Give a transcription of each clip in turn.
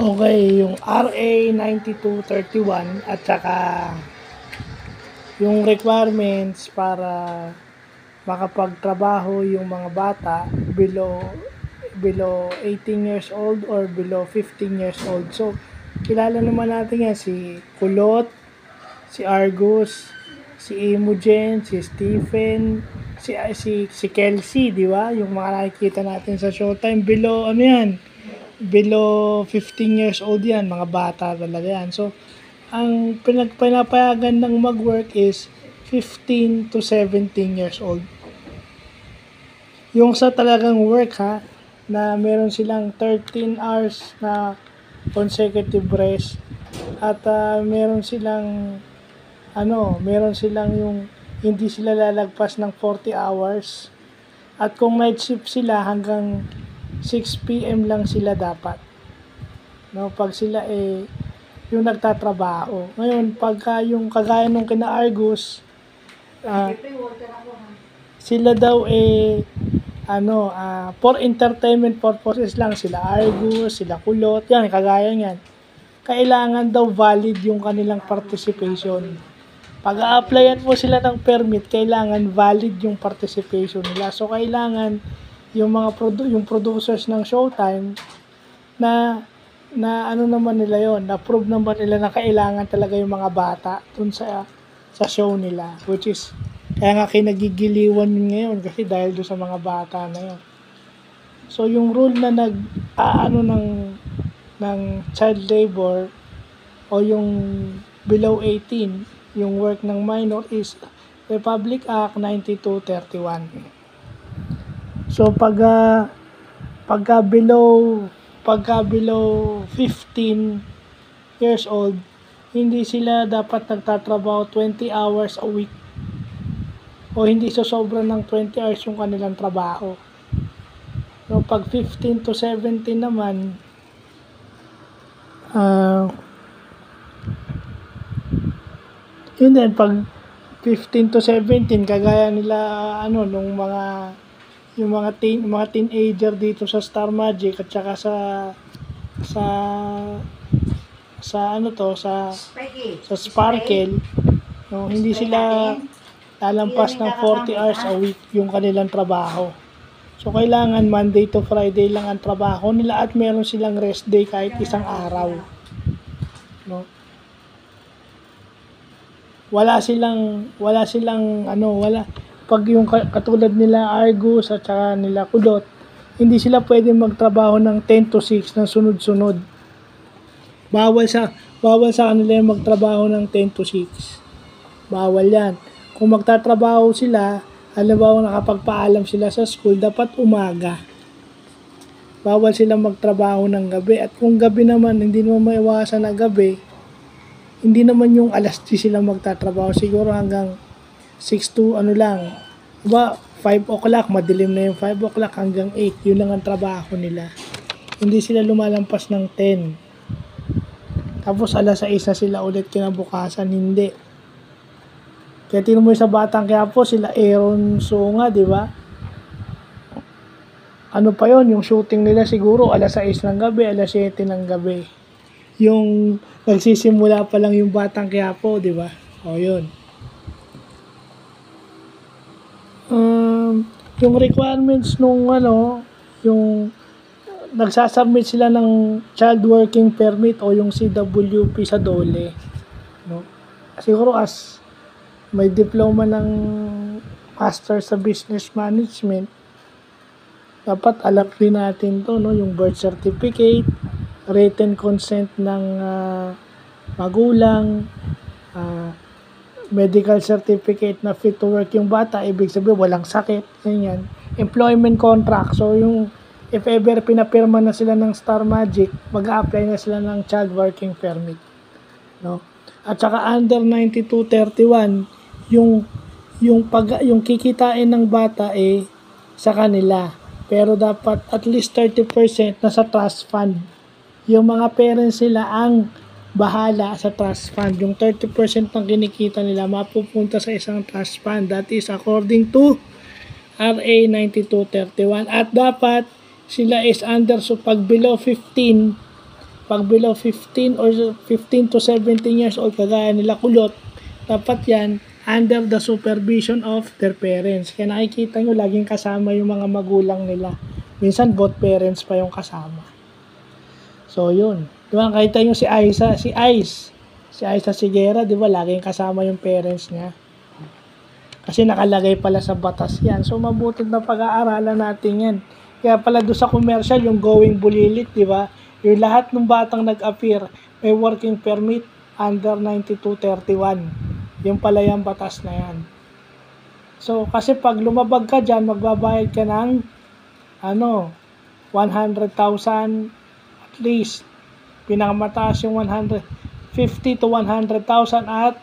Okay, yung RA 9231 at saka yung requirements para makapagtrabaho yung mga bata below 18 years old or below 15 years old. So, kilala naman natin yan, si Kulot, si Argus, si Imogen, si Stephen, si Kelsey, di ba? Yung mga nakikita natin sa Showtime, below 15 years old yan, mga bata talaga yan. So, ang pinapayagan ng mag-work is 15 to 17 years old. Yung sa talagang work na meron silang 13 hours na consecutive rest at meron silang yung hindi sila lalagpas ng 40 hours at kung night shift sila hanggang 6 PM lang sila dapat. No, pag sila yung nagtatrabaho. Ngayon, pagka yung kagaya nung kina Argus, sila daw for entertainment purposes lang sila Argus, sila Kulot, yan, kagaya yan. Kailangan daw valid yung kanilang participation. Pag a-applyan mo sila ng permit, kailangan valid yung participation nila. So, kailangan yung yung producers ng Showtime na ano naman nila yon, na-prove naman nila na kailangan talaga yung mga bata dun sa show nila, which is kaya nga kinagigiliwan yun ngayon kasi dahil doon sa mga bata na yun. So yung rule na ng child labor o yung below 18, yung work ng minor is Republic Act 9231. So pagka below 15 years old, hindi sila dapat nagtatrabaho 20 hours a week o hindi sosobra ng 20 hours yung kanilang trabaho. So pag 15 to 17 naman, yun din, pag 15 to 17, kagaya nila nung yung mga teenager dito sa Star Magic at saka sa Sparkle, no, hindi sila lalampas ng 40 hours a week yung kanilang trabaho. So kailangan Monday to Friday lang ang trabaho nila at meron silang rest day kahit isang araw. No? Wala silang pag yung katulad nila Argus at saka nila Kulot, hindi sila pwedeng magtrabaho ng 10 to 6 na sunod-sunod. Bawal sa kanila yung magtrabaho ng 10 to 6. Bawal yan. Kung magtatrabaho sila, halimbawa nakapagpaalam sila sa school, dapat umaga. Bawal silang magtrabaho ng gabi. At kung gabi naman, hindi naman maiwasan na gabi, hindi naman yung alas 10 sila magtatrabaho. Siguro hanggang 6 to lang. Diba, 5 o'clock, madilim na yung 5 o'clock hanggang 8. Yun lang ang trabaho nila. Hindi sila lumalampas ng 10. Tapos alas 6 na sila ulit kinabukasan, hindi. Kaya tingnan mo sa Batang Quiapo, sila Aaron Sunga, di ba? Ano pa yon, yung shooting nila siguro alas 6 ng gabi, alas 7 ng gabi. Yung nagsisimula pa lang yung Batang Quiapo, di ba? O yun. Yung requirements nung yung nagsasubmit sila ng child working permit o yung CWP sa DOLE, no? Siguro may diploma ng master sa business management, dapat alam rin natin to, no? Yung birth certificate, written consent ng magulang, medical certificate na fit to work yung bata, ibig sabihin walang sakit, ganyan. Employment contract, so yung if ever pinapirma na sila ng Star Magic, mag-a-apply na sila ng child working permit, no? At saka under 9231, yung kikitain ng bata sa kanila, pero dapat at least 30% na sa trust fund. Yung mga parents sila ang bahala sa trust fund. Yung 30% ng kinikita nila mapupunta sa isang trust fund. That is according to RA 9231. At dapat sila is under, so pag below 15 Pag below 15 or 15 to 17 years old, kagaya nila kulot, dapat yan under the supervision of their parents. Kaya nakikita nyo, laging kasama yung mga magulang nila. Minsan, both parents pa yung kasama. So, yun. Diba, nakita nyo si Aiza Sigera, di ba, laging kasama yung parents niya. Kasi nakalagay pala sa batas yan. So, mabuti na pag-aaralan natin yan. Kaya pala doon sa commercial, yung Going Bulilit, di ba? Yung lahat ng batang nag-appear, may working permit under 9231. Yung pala yung batas na yan. So, kasi pag lumabag ka dyan, magbabayad ka ng 100,000 at least. Pinakamataas yung 50 to 100,000 at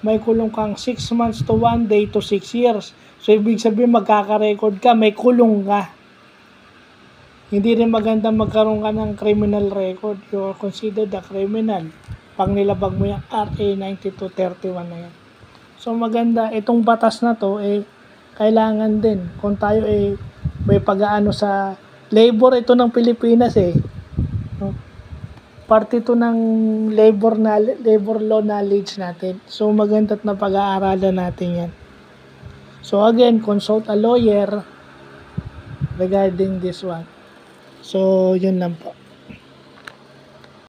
may kulong kang 6 months to 1 day to 6 years. So, ibig sabihin, magkaka-record ka, may kulong ka. Hindi rin maganda magkaroon ka ng criminal record. You are considered a criminal. Pag nilabag mo yung RA 9231 na yan. So, maganda. Itong batas na to, kailangan din. Kung tayo may pag-aano sa labor, ito ng Pilipinas parte ito ng labor law knowledge natin. So, maganda't na pag-aaralan natin yan. So, again, consult a lawyer regarding this one. So, yun lang po.